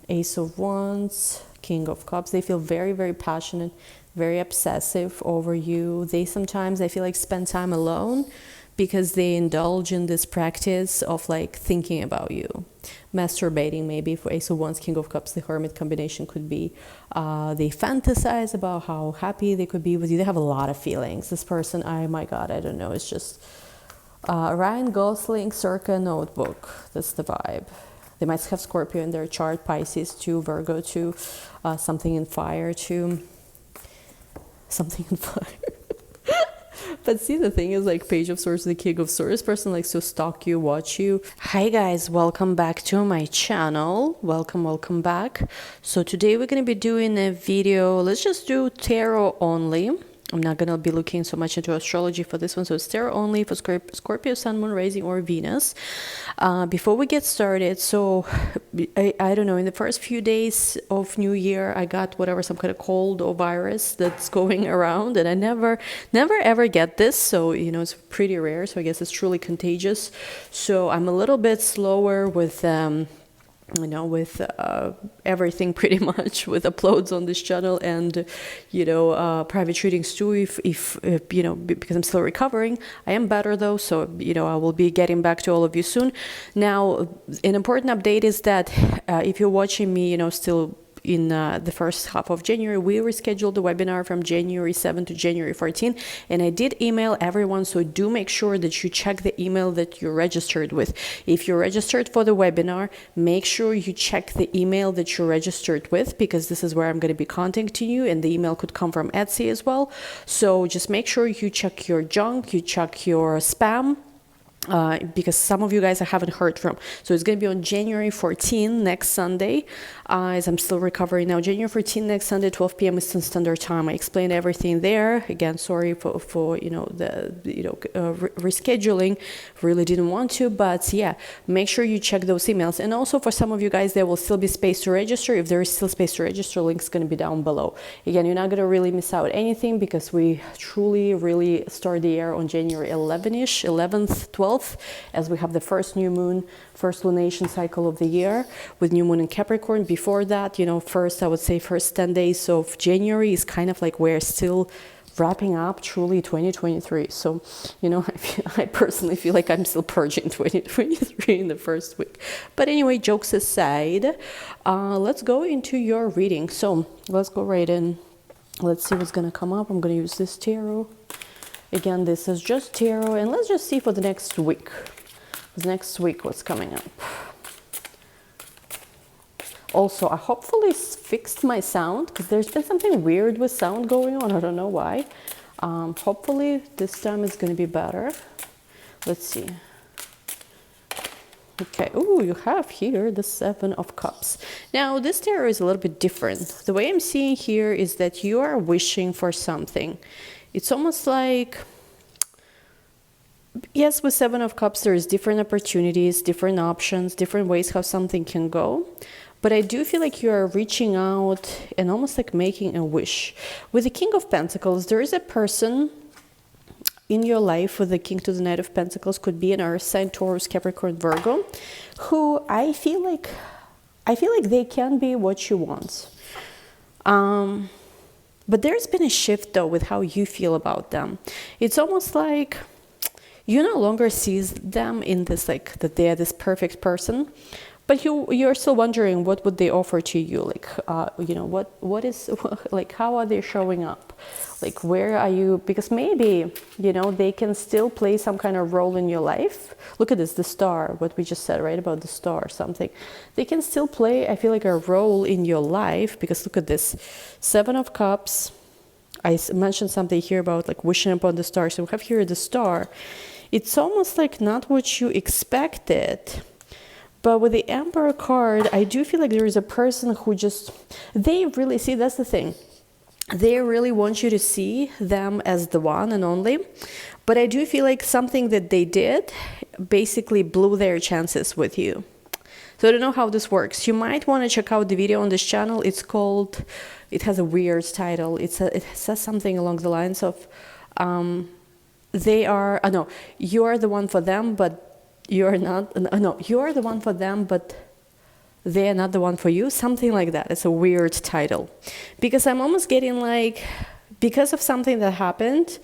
Ace of Wands, King of Cups. They feel very, very passionate, very obsessive over you. They sometimes, I feel like, spend time alone because they indulge in this practice of like thinking about you. Masturbating, maybe for Ace of Wands, King of Cups, the Hermit combination could be. They fantasize about how happy they could be with you. They have a lot of feelings. This person, my God, I don't know. It's just Ryan Gosling, circa Notebook. That's the vibe. They might have Scorpio in their chart, Pisces too, Virgo too, something in fire too. Something in fire. But see, the thing is, like, Page of Swords, the King of Swords, this person likes to stalk you, watch you. Hi guys, welcome back to my channel. Welcome back. So today we're going to be doing a video. Let's just do tarot only. I'm not going to be looking so much into astrology for this one. So it's tarot only for Scorpio, Sun, Moon, Rising, or Venus. Before we get started, so I don't know, in the first few days of New Year, I got some kind of cold or virus that's going around. And I never ever get this. So, you know, it's pretty rare. So I guess it's truly contagious. So I'm a little bit slower with everything pretty much, with uploads on this channel and private readings too, if you know, because I'm still recovering. I am better though, so I will be getting back to all of you soon. Now, an important update is that if you're watching me still in the first half of January, we rescheduled the webinar from January 7 to January 14, and I did email everyone, so do make sure that you check the email that you're registered with. If you're registered for the webinar, make sure you check the email that you're registered with, because this is where I'm going to be contacting you, and the email could come from Etsy as well. So just make sure you check your junk, you check your spam, because some of you guys I haven't heard from. So it's going to be on January 14, next Sunday, as I'm still recovering now. January 14, next Sunday, 12 p.m. Eastern Standard Time. I explained everything there. Again, sorry for rescheduling. Really didn't want to, but yeah, make sure you check those emails. And also for some of you guys, there will still be space to register. If there is still space to register, link's going to be down below. Again, you're not going to really miss out anything, because we truly really start the year on January 11th, 12th, as we have the first new moon, first lunation cycle of the year with new moon in Capricorn. Before that, I would say first 10 days of January is kind of like we're still wrapping up truly 2023. So, I personally feel like I'm still purging 2023 in the first week. But anyway, jokes aside, let's go into your reading. So let's go right in. Let's see what's going to come up. I'm going to use this tarot. Again, this is just tarot, and let's just see for the next week. Next week, what's coming up. Also, I hopefully fixed my sound, because there's been something weird with sound going on. I don't know why. Hopefully, this time it's going to be better. Let's see. Okay, oh, you have here the Seven of Cups. Now, this tarot is a little bit different. The way I'm seeing here is that you are wishing for something. It's almost like, yes, with Seven of Cups, there's different opportunities, different options, different ways how something can go. But I do feel like you are reaching out and almost like making a wish. With the King of Pentacles, there is a person in your life with the King to the Knight of Pentacles, could be an Earth sign, Taurus, Capricorn, Virgo, who I feel like they can be what you want. But there's been a shift, though, with how you feel about them. It's almost like you no longer see them in this, like, that they are this perfect person, but you're still wondering what would they offer to you, like, what is, like, how are they showing up? Like, where are you? Because maybe, they can still play some kind of role in your life. Look at this, the star, what we just said, right, about the star or something. They can still play, I feel like, a role in your life, because look at this, Seven of Cups. I mentioned something here about, like, wishing upon the star. So we have here the star. It's almost like not what you expected. But with the Emperor card, I do feel like there is a person who they really see, that's the thing. They really want you to see them as the one and only. But I do feel like something that they did basically blew their chances with you. So I don't know how this works. You might want to check out the video on this channel. It's called, it has a weird title. It says something along the lines of, you are the one for them, but you're not, no, you are the one for them, but they're not the one for you, something like that. It's a weird title, because I'm almost getting like, because of something that happened,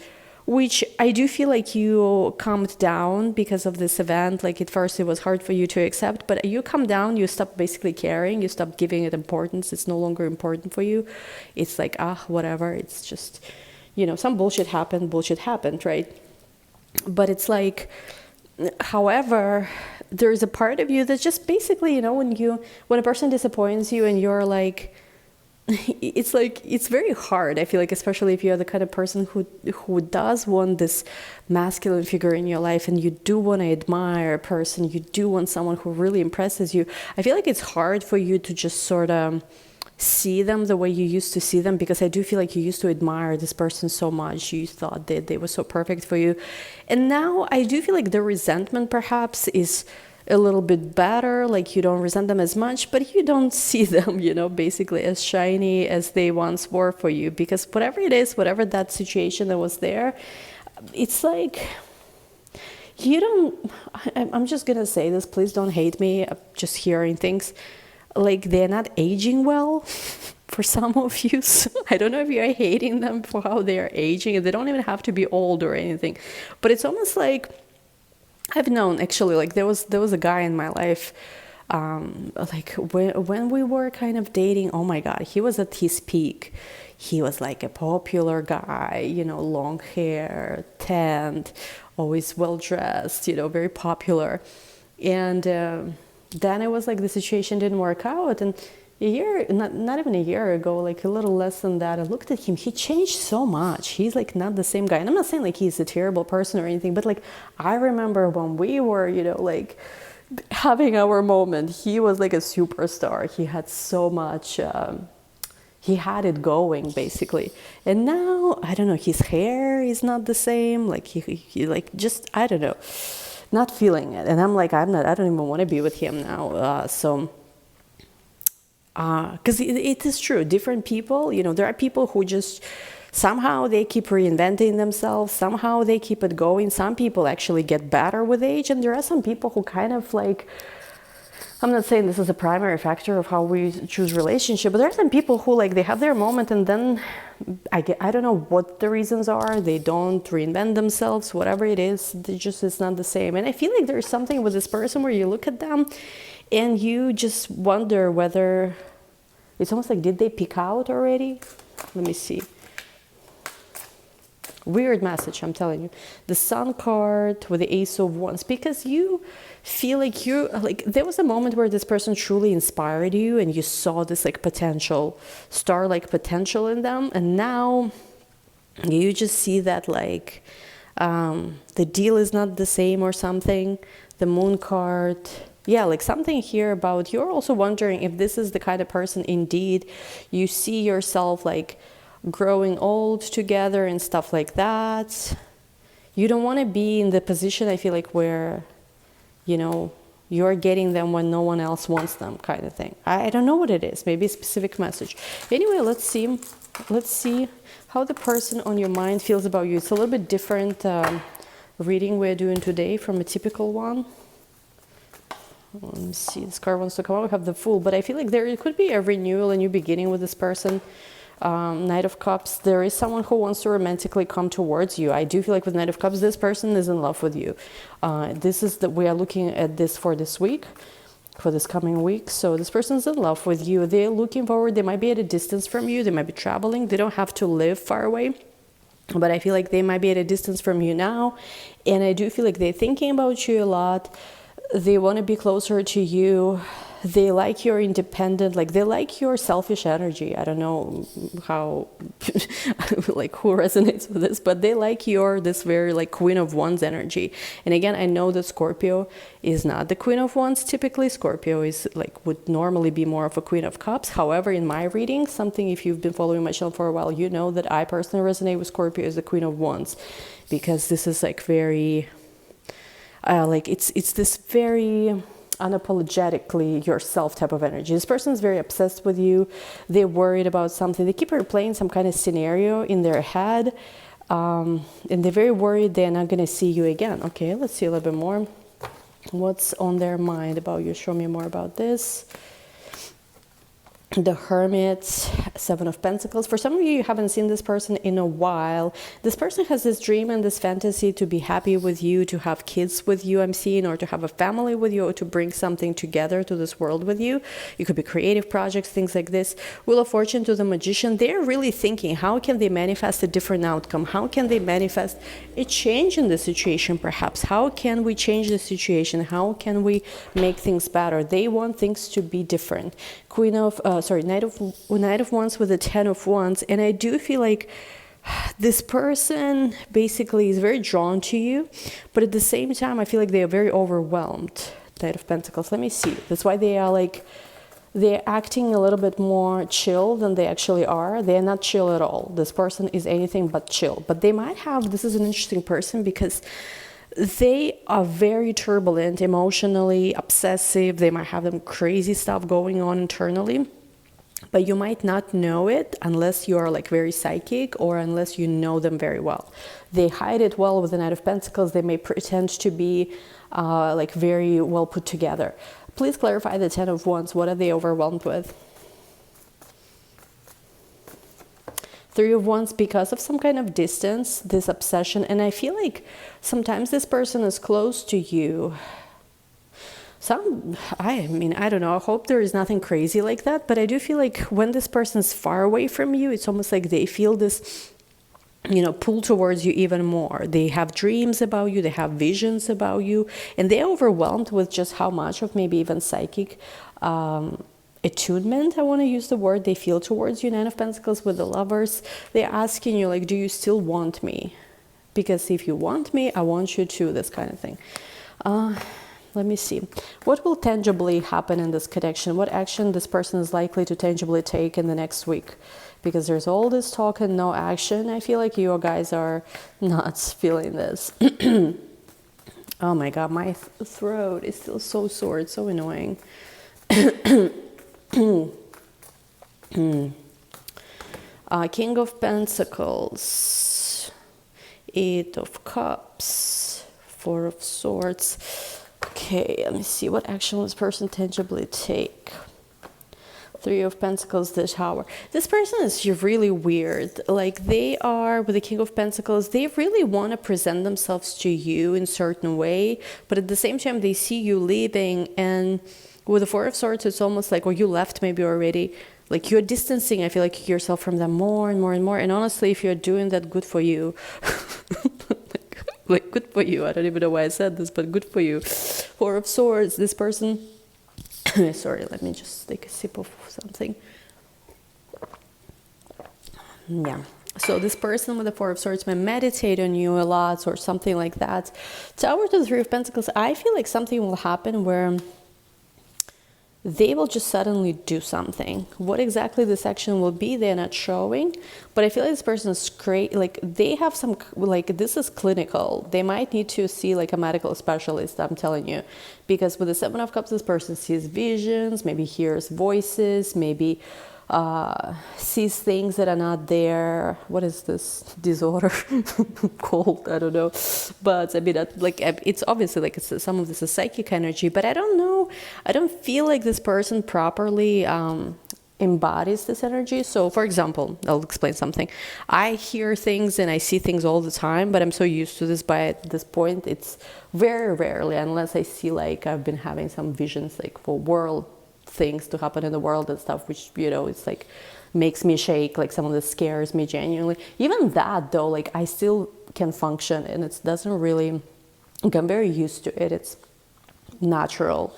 which I do feel like you calmed down because of this event. Like at first it was hard for you to accept, but you calm down, you stop basically caring, you stop giving it importance. It's no longer important for you. It's like, whatever. It's just, some bullshit happened, right? But it's like, however, there's a part of you that's just basically, when a person disappoints you and you're like, it's like, it's very hard, I feel like, especially if you're the kind of person who does want this masculine figure in your life, and you do want to admire a person, you do want someone who really impresses you. I feel like it's hard for you to just sort of see them the way you used to see them, because I do feel like you used to admire this person so much. You thought that they were so perfect for you. And now I do feel like the resentment perhaps is a little bit better, like you don't resent them as much, but you don't see them, basically as shiny as they once were for you, because whatever it is, whatever that situation that was there, it's like, I'm just gonna say this, please don't hate me, I'm just hearing things, like they're not aging well for some of you. So I don't know if you're hating them for how they're aging, and they don't even have to be old or anything, but it's almost like, I've known, actually, like there was a guy in my life, like when we were kind of dating, oh my God, he was at his peak. He was like a popular guy, long hair, tanned, always well dressed, very popular. And then it was like the situation didn't work out, and a year, not even a year ago, like a little less than that, I looked at him. He changed so much. He's like not the same guy. And I'm not saying like he's a terrible person or anything, but like I remember when we were, like having our moment, he was like a superstar. He had so much, he had it going basically. And now, I don't know, his hair is not the same. Like he like just, I don't know, not feeling it. And I'm like, I don't even want to be with him now. Because it is true, different people, there are people who just somehow they keep reinventing themselves, somehow they keep it going. Some people actually get better with age, and there are some people who kind of like, I'm not saying this is a primary factor of how we choose relationship, but there are some people who like they have their moment, and then I don't know what the reasons are, they don't reinvent themselves, whatever it is, it's not the same. And I feel like there's something with this person where you look at them and you just wonder whether, it's almost like, did they peak out already? Let me see. Weird message, I'm telling you. The Sun card with the Ace of Wands, because you feel like there was a moment where this person truly inspired you and you saw this like potential, star-like potential in them, and now you just see that like the deal is not the same or something. The Moon card, yeah, like something here about you're also wondering if this is the kind of person indeed you see yourself like growing old together and stuff like that. You don't want to be in the position, I feel like, where you're getting them when no one else wants them, kind of thing. I don't know what it is, maybe a specific message. Anyway, let's see how the person on your mind feels about you. It's a little bit different reading we're doing today from a typical one. Let me see, this card wants to come out. We have the Fool, but I feel like there could be a renewal, a new beginning with this person. Knight of Cups, there is someone who wants to romantically come towards you. I do feel like with Knight of Cups, this person is in love with you. We are looking at this for this week, for this coming week. So this person's in love with you. They're looking forward. They might be at a distance from you. They might be traveling. They don't have to live far away. But I feel like they might be at a distance from you now. And I do feel like they're thinking about you a lot. They want to be closer to you. They like your independent, like they like your selfish energy. I don't know how, like who resonates with this, but they like this very like Queen of Wands energy. And again, I know that Scorpio is not the Queen of Wands. Typically, Scorpio is like, would normally be more of a Queen of Cups. However, in my reading, if you've been following my channel for a while, you know that I personally resonate with Scorpio as the Queen of Wands, because this is like very, like it's this very unapologetically yourself type of energy. This person is very obsessed with you. They're worried about something. They keep replaying some kind of scenario in their head, and they're very worried they're not going to see you again. Okay, let's see a little bit more. What's on their mind about you? Show me more about this. the Hermit, Seven of Pentacles. For some of you, you haven't seen this person in a while. This person has this dream and this fantasy to be happy with you, to have kids with you, I'm seeing, or to have a family with you, or to bring something together to this world with you. It could be creative projects, things like this. Wheel of Fortune to the Magician. They're really thinking, how can they manifest a different outcome? How can they manifest a change in the situation, perhaps? How can we change the situation? How can we make things better? They want things to be different. Knight of Wands with the Ten of Wands. And I do feel like this person basically is very drawn to you, but at the same time, I feel like they are very overwhelmed. Knight of Pentacles. Let me see. That's why they are like, they're acting a little bit more chill than they actually are. They're not chill at all. This person is anything but chill. But they might have, this is an interesting person because they are very turbulent, emotionally, obsessive. They might have them crazy stuff going on internally, but you might not know it unless you are like very psychic or unless you know them very well. They hide it well with the Knight of Pentacles. They may pretend to be like very well put together. Please clarify the Ten of Wands. What are they overwhelmed with? Three of Wands, because of some kind of distance, this obsession. And I feel like sometimes this person is close to you. I mean, I don't know. I hope there is nothing crazy like that. But I do feel like when this person is far away from you, it's almost like they feel this, you know, pull towards you even more. They have dreams about you. They have visions about you. And they're overwhelmed with just how much of maybe even psychic attunement, I want to use the word, they feel towards you. Nine of Pentacles with the Lovers. They're asking you, like, do you still want me? Because if you want me, I want you to, this kind of thing. Let me see. What will tangibly happen in this connection? What action this person is likely to tangibly take in the next week? Because there's all this talk and no action. I feel like you guys are not feeling this. Oh my God, my throat is still so sore. It's so annoying. King of Pentacles, Eight of Cups, Four of Swords. Okay, let me see. What action will this person tangibly take? Three of Pentacles, the Tower. This person is really weird. Like, they are, with the King of Pentacles, they really want to present themselves to you in a certain way, but at the same time, they see you leaving, and with the Four of Swords, it's almost like, or you left maybe already, like you're distancing, I feel like, yourself from them more and more and more. And honestly, if you're doing that, good for you. like, good for you. I don't even know why I said this, but good for you. Four of Swords, this person, sorry, let me just take a sip of something. Yeah. So this person with the Four of Swords may meditate on you a lot or something like that. Tower to the Three of Pentacles, I feel like something will happen where they will just suddenly do something. What exactly this action will be, they're not showing. But I feel like this person is great. Like, they have some, like, this is clinical. They might need to see like a medical specialist, I'm telling you. Because with the Seven of Cups, this person sees visions, maybe hears voices, maybe sees things that are not there. What is this disorder called? I don't know. But I mean, like, it's obviously like some of this is psychic energy, but I don't know. I don't feel like this person properly embodies this energy. So for example, I'll explain something. I hear things and I see things all the time, but I'm so used to this, by at this point, it's very rarely, unless I see like I've been having some visions like for world things to happen in the world and stuff, which, you know, it's like makes me shake, like some of this scares me genuinely. Even that though, like, I still can function, and it doesn't really, like, I'm very used to it, it's natural.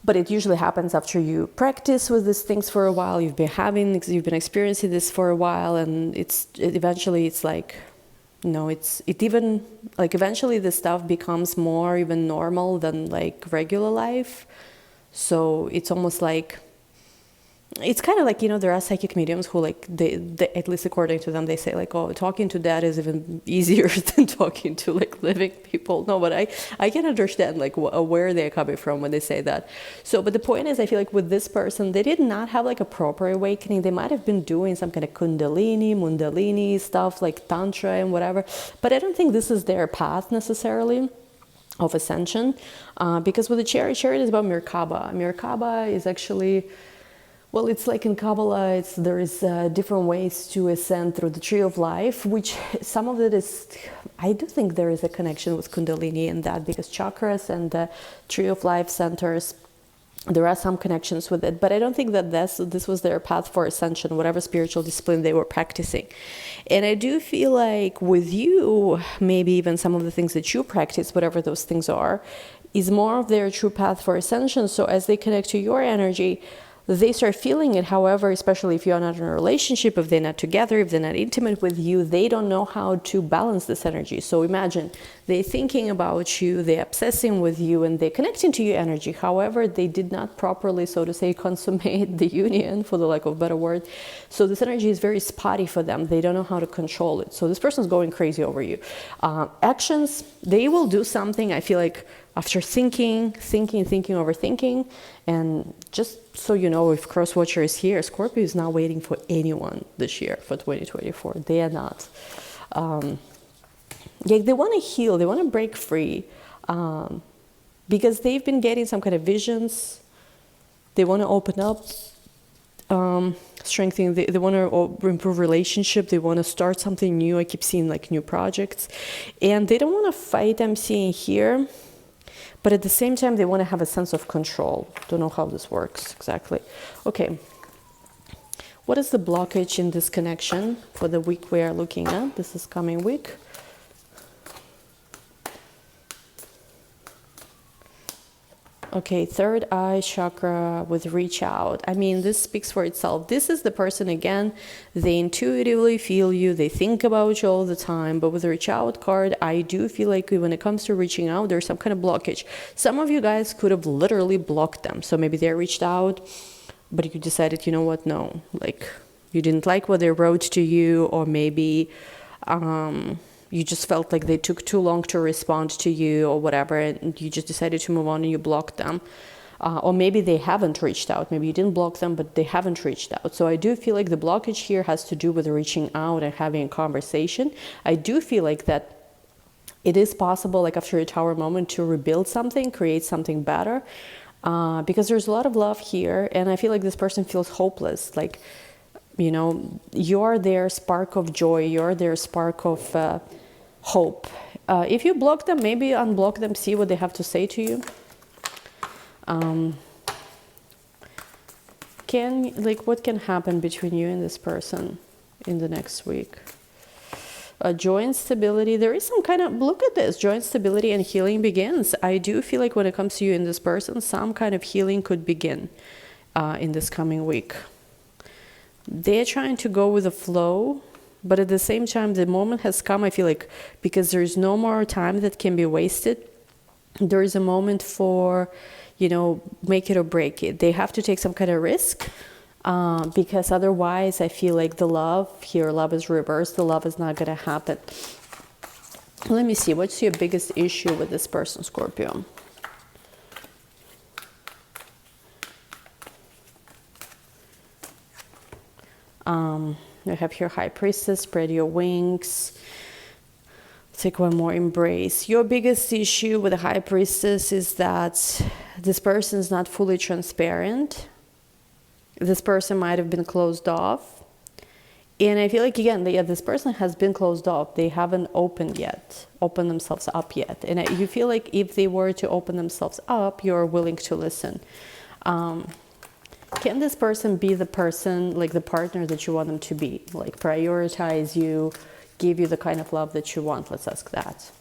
But it usually happens after you practice with these things for a while, you've been experiencing this for a while, and eventually it's like, you know, it even, like, eventually this stuff becomes more even normal than like regular life. So it's almost like, it's kind of like, you know, there are psychic mediums who, like, they at least according to them, they say like, oh, talking to dead is even easier than talking to like living people. No, but I can understand like where they're coming from when they say that. So, but the point is, I feel like with this person, they did not have like a proper awakening. They might have been doing some kind of Mundalini stuff, like Tantra and whatever, but I don't think this is their path necessarily of ascension, because with the Chariot is about Merkaba. Merkaba is actually Well, it's like in Kabbalah, there is different ways to ascend through the tree of life, which some of it is, I do think there is a connection with Kundalini in that, because chakras and the tree of life centers, there are some connections with it, but I don't think that this was their path for ascension, whatever spiritual discipline they were practicing. And I do feel like with you, maybe even some of the things that you practice, whatever those things are, is more of their true path for ascension. So as they connect to your energy, they start feeling it. However, especially if you're not in a relationship, if they're not together, if they're not intimate with you, they don't know how to balance this energy. So imagine they're thinking about you, they're obsessing with you, and they're connecting to your energy. However, they did not properly, so to say, consummate the union, for the lack of a better word. So this energy is very spotty for them. They don't know how to control it. So this person's going crazy over you. Actions, they will do something, I feel like, after thinking, overthinking, and just so you know, if Crosswatcher is here, Scorpio is not waiting for anyone this year for 2024. They are not. They want to heal, they want to break free, because they've been getting some kind of visions. They want to open up, strengthening. They want to improve relationship. They want to start something new. I keep seeing like new projects, and they don't want to fight. I'm seeing here. But at the same time, they want to have a sense of control. Don't know how this works exactly. Okay. What is the blockage in this connection for the week we are looking at? This is coming week. Okay, third eye chakra with reach out. I mean, this speaks for itself. This is the person, again, they intuitively feel you, they think about you all the time. But with the reach out card, I do feel like when it comes to reaching out, there's some kind of blockage. Some of you guys could have literally blocked them. So maybe they reached out, but you decided, you know what, no. Like, you didn't like what they wrote to you, or maybe you just felt like they took too long to respond to you or whatever, and you just decided to move on and you blocked them. Or maybe they haven't reached out. Maybe you didn't block them, but they haven't reached out. So I do feel like the blockage here has to do with reaching out and having a conversation. I do feel like that it is possible, like after a tower moment, to rebuild something, create something better, because there's a lot of love here. And I feel like this person feels hopeless. Like, you know, you're their spark of joy. You're their spark of hope. If you block them, maybe unblock them, see what they have to say to you. What can happen between you and this person in the next week? Joy and stability. There is some kind of, look at this, joy and stability and healing begins. I do feel like when it comes to you and this person, some kind of healing could begin in this coming week. They're trying to go with the flow, but at the same time, the moment has come, I feel like, because there is no more time that can be wasted. There is a moment for, you know, make it or break it. They have to take some kind of risk, because otherwise I feel like the love here, love is reversed. The love is not going to happen. Let me see. What's your biggest issue with this person, Scorpio? You have here High Priestess, spread your wings. Take one more, embrace. Your biggest issue with the High Priestess is that this person is not fully transparent. This person might have been closed off. And I feel like, again, this person has been closed off. They haven't opened themselves up yet. And you feel like if they were to open themselves up, you're willing to listen. Can this person be the person, like the partner that you want them to be? Like prioritize you, give you the kind of love that you want? Let's ask that.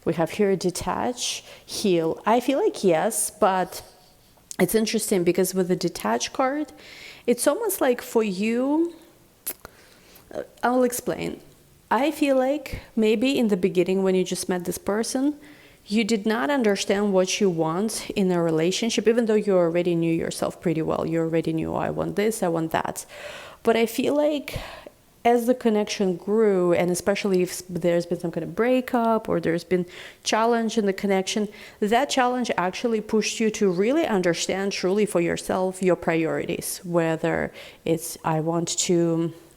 We have here detach, heal. I feel like yes, but it's interesting because with the detach card, it's almost like for you, I'll explain. I feel like maybe in the beginning when you just met this person, you did not understand what you want in a relationship, even though you already knew yourself pretty well. You already knew, oh, I want this, I want that. But I feel like as the connection grew, and especially if there's been some kind of breakup or there's been challenge in the connection, that challenge actually pushed you to really understand truly for yourself your priorities, whether it's I want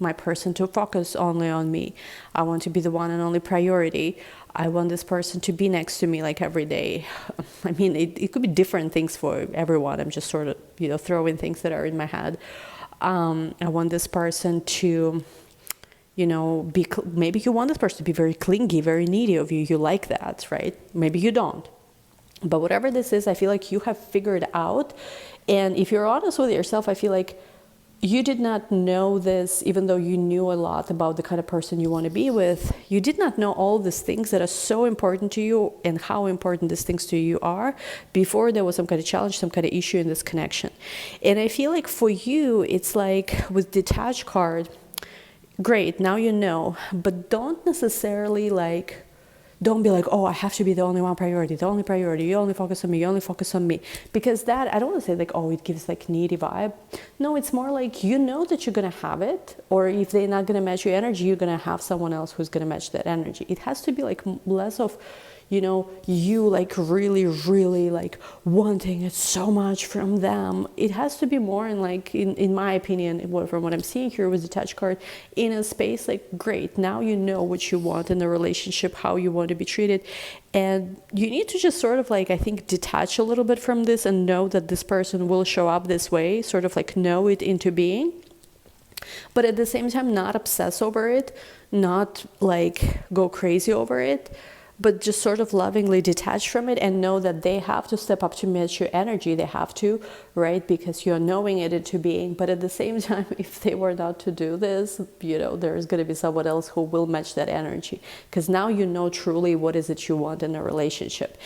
my person to focus only on me. I want to be the one and only priority. I want this person to be next to me like every day. I mean, it could be different things for everyone. I'm just sort of, throwing things that are in my head. I want this person to, maybe you want this person to be very clingy, very needy of you. You like that, right? Maybe you don't. But whatever this is, I feel like you have figured out. And if you're honest with yourself, I feel like you did not know this, even though you knew a lot about the kind of person you want to be with. You did not know all these things that are so important to you and how important these things to you are before there was some kind of challenge, some kind of issue in this connection. And I feel like for you, it's like with detached card, great, now you know, but don't necessarily don't be like, oh, I have to be the only one priority, the only priority, you only focus on me, you only focus on me. Because that, I don't want to say like, oh, it gives like needy vibe. No, it's more like, you know that you're going to have it, or if they're not going to match your energy, you're going to have someone else who's going to match that energy. It has to be like less of, you like really, really like wanting it so much from them. It has to be more in my opinion, from what I'm seeing here with the touch card, in a space like, great, now you know what you want in the relationship, how you want to be treated. And you need to just sort of I think, detach a little bit from this and know that this person will show up this way, sort of know it into being. But at the same time, not obsess over it, not go crazy over it, but just sort of lovingly detach from it and know that they have to step up to match your energy. They have to, right? Because you're knowing it into being. But at the same time, if they were not to do this, there's going to be someone else who will match that energy. Because now you know truly what is it you want in a relationship.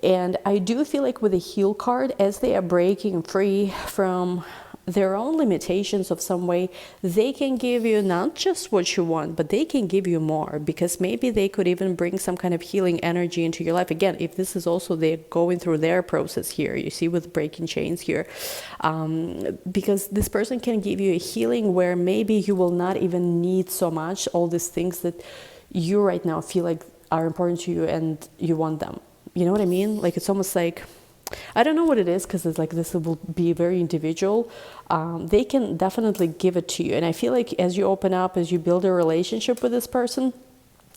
And I do feel like with the heal card, as they are breaking free from their own limitations of some way, they can give you not just what you want, but they can give you more, because maybe they could even bring some kind of healing energy into your life. Again, if this is also they're going through their process here, you see, with breaking chains here, because this person can give you a healing where maybe you will not even need so much all these things that you right now feel like are important to you and you want them. You know what I mean? It's almost like, I don't know what it is, because it's this will be very individual. They can definitely give it to you. And I feel like as you open up, as you build a relationship with this person,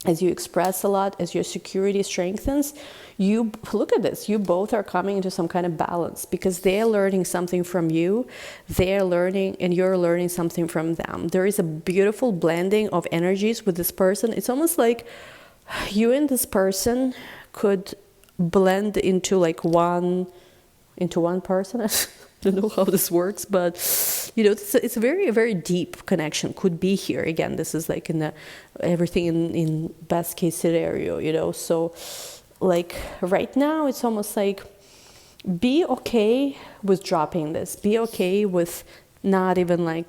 as you express a lot, as your security strengthens, you look at this, you both are coming into some kind of balance, because they're learning something from you, they're learning, and you're learning something from them. There is a beautiful blending of energies with this person. It's almost like you and this person could blend into one person. I don't know how this works, but it's a very, very deep connection could be here. Again, this is in everything in best case scenario, so right now it's almost be okay with dropping this, be okay with not even I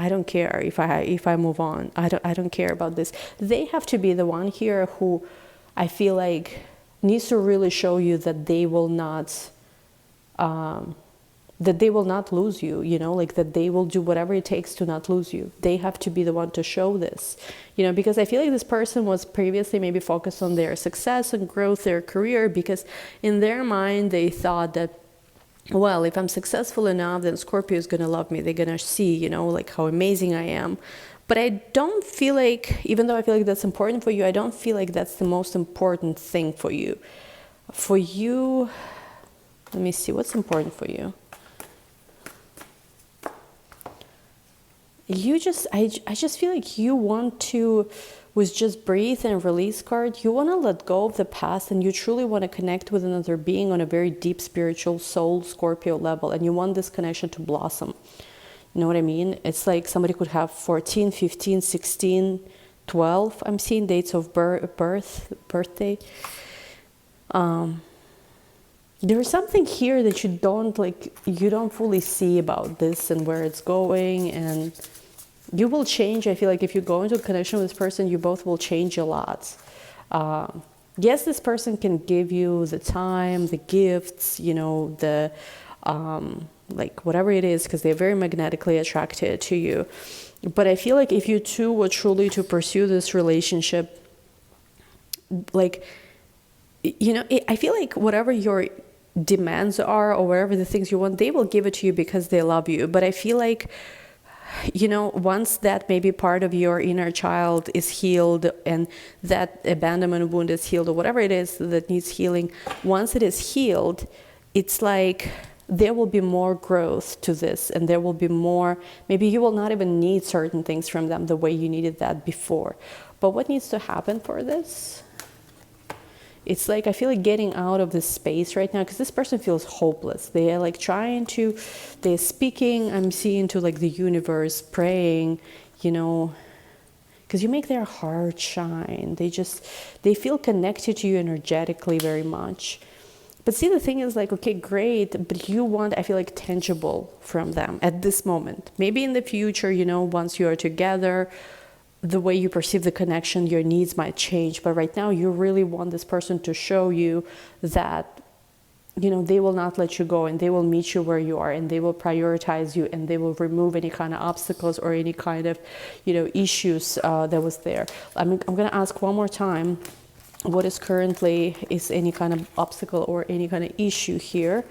don't care if I move on, I don't care about this. They have to be the one here who I feel needs to really show you that they will not lose you, that they will do whatever it takes to not lose you. They have to be the one to show this, because I feel like this person was previously maybe focused on their success and growth, their career, because in their mind they thought that, well, if I'm successful enough, then Scorpio is going to love me. They're going to see, how amazing I am. But I don't feel like, even though I feel like that's important for you, I don't feel like that's the most important thing for you. For you, let me see, what's important for you? I just feel like you want to, with just breathe and release card, you want to let go of the past, and you truly want to connect with another being on a very deep spiritual soul Scorpio level, and you want this connection to blossom. You know what I mean? It's like somebody could have 14, 15, 16, 12. I'm seeing dates of birthday. There's something here that you don't fully see about this and where it's going, and you will change. I feel like if you go into a connection with this person, you both will change a lot. Yes, this person can give you the time, the gifts, the whatever it is, because they're very magnetically attracted to you. But I feel like if you two were truly to pursue this relationship, I feel like whatever your demands are or whatever the things you want, they will give it to you because they love you. But I feel like you know, once that maybe part of your inner child is healed and that abandonment wound is healed or whatever it is that needs healing, once it is healed, it's like there will be more growth to this, and there will be more, maybe you will not even need certain things from them the way you needed that before. But what needs to happen for this? It's like I feel like getting out of this space right now, because this person feels hopeless. They are like they're speaking, I'm seeing to like the universe, praying, you know, because you make their heart shine. They feel connected to you energetically very much. But see, the thing is like, okay, great, but you want, I feel like, tangible from them at this moment. Maybe in the future, you know, once you are together, the way you perceive the connection, your needs might change. But right now, you really want this person to show you that, you know, they will not let you go, and they will meet you where you are, and they will prioritize you, and they will remove any kind of obstacles or any kind of, you know, issues that was there. I'm going to ask one more time, what is any kind of obstacle or any kind of issue here,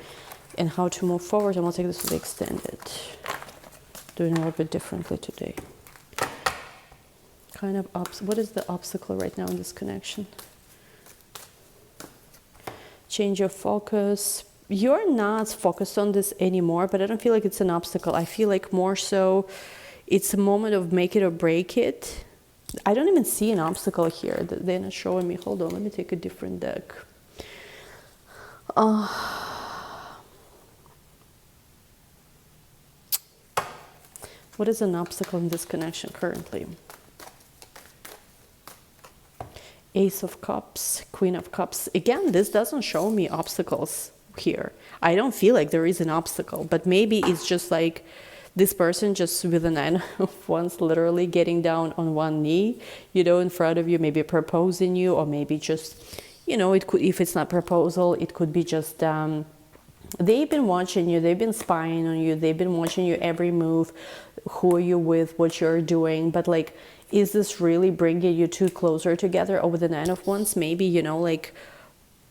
and how to move forward. And we'll take this to the extended. Doing a little bit differently today. What is the obstacle right now in this connection? Change your focus. You're not focused on this anymore, but I don't feel like it's an obstacle. I feel like more so it's a moment of make it or break it. I don't even see an obstacle here. They're not showing me. Hold on, let me take a different deck. What is an obstacle in this connection currently? Ace of Cups, Queen of Cups. Again, this doesn't show me obstacles here. I don't feel like there is an obstacle, but maybe it's just like this person just with a 9 of Wands literally getting down on one knee, you know, in front of you, maybe proposing you, or maybe just, you know, it could, if it's not proposal, it could be just, they've been watching you, they've been spying on you, they've been watching your every move, who are you with, what you're doing, but like, is this really bringing you two closer together over the 9 of Wands? Maybe, you know, like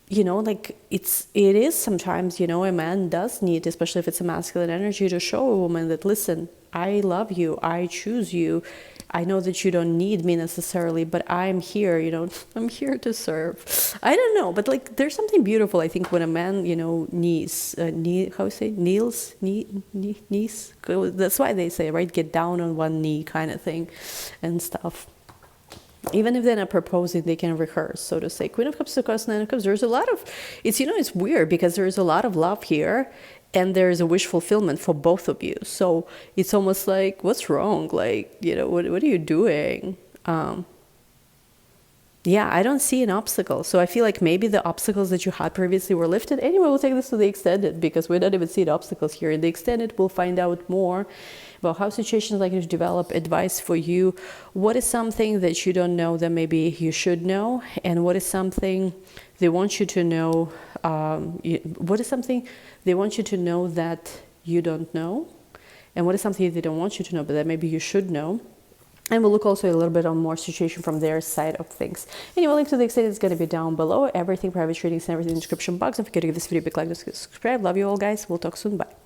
it is sometimes, you know, a man does need, especially if it's a masculine energy, to show a woman that, listen, I love you, I choose you, I know that you don't need me necessarily, but I'm here, you know, I'm here to serve. I don't know, but like there's something beautiful, I think, when a man, you know, kneels, that's why they say, right, get down on one knee kind of thing and stuff. Even if they're not proposing, they can rehearse, so to say. Queen of Cups, 9 of Cups, there's a lot of, it's, you know, it's weird because there's a lot of love here, and there's a wish fulfillment for both of you. So it's almost like, what's wrong? Like, you know, what are you doing? Yeah, I don't see an obstacle. So I feel like maybe the obstacles that you had previously were lifted. Anyway, we'll take this to the extended, because we don't even see the obstacles here. In the extended, we'll find out more about how situations like this develop, advice for you. What is something that you don't know that maybe you should know? And what is something they want you to know? What is something they want you to know that you don't know? And what is something they don't want you to know, but that maybe you should know? And we'll look also a little bit on more situation from their side of things. Anyway, link to the extended is going to be down below. Everything, private readings, and everything in the description box. Don't forget to give this video a big like, subscribe. Love you all, guys. We'll talk soon. Bye.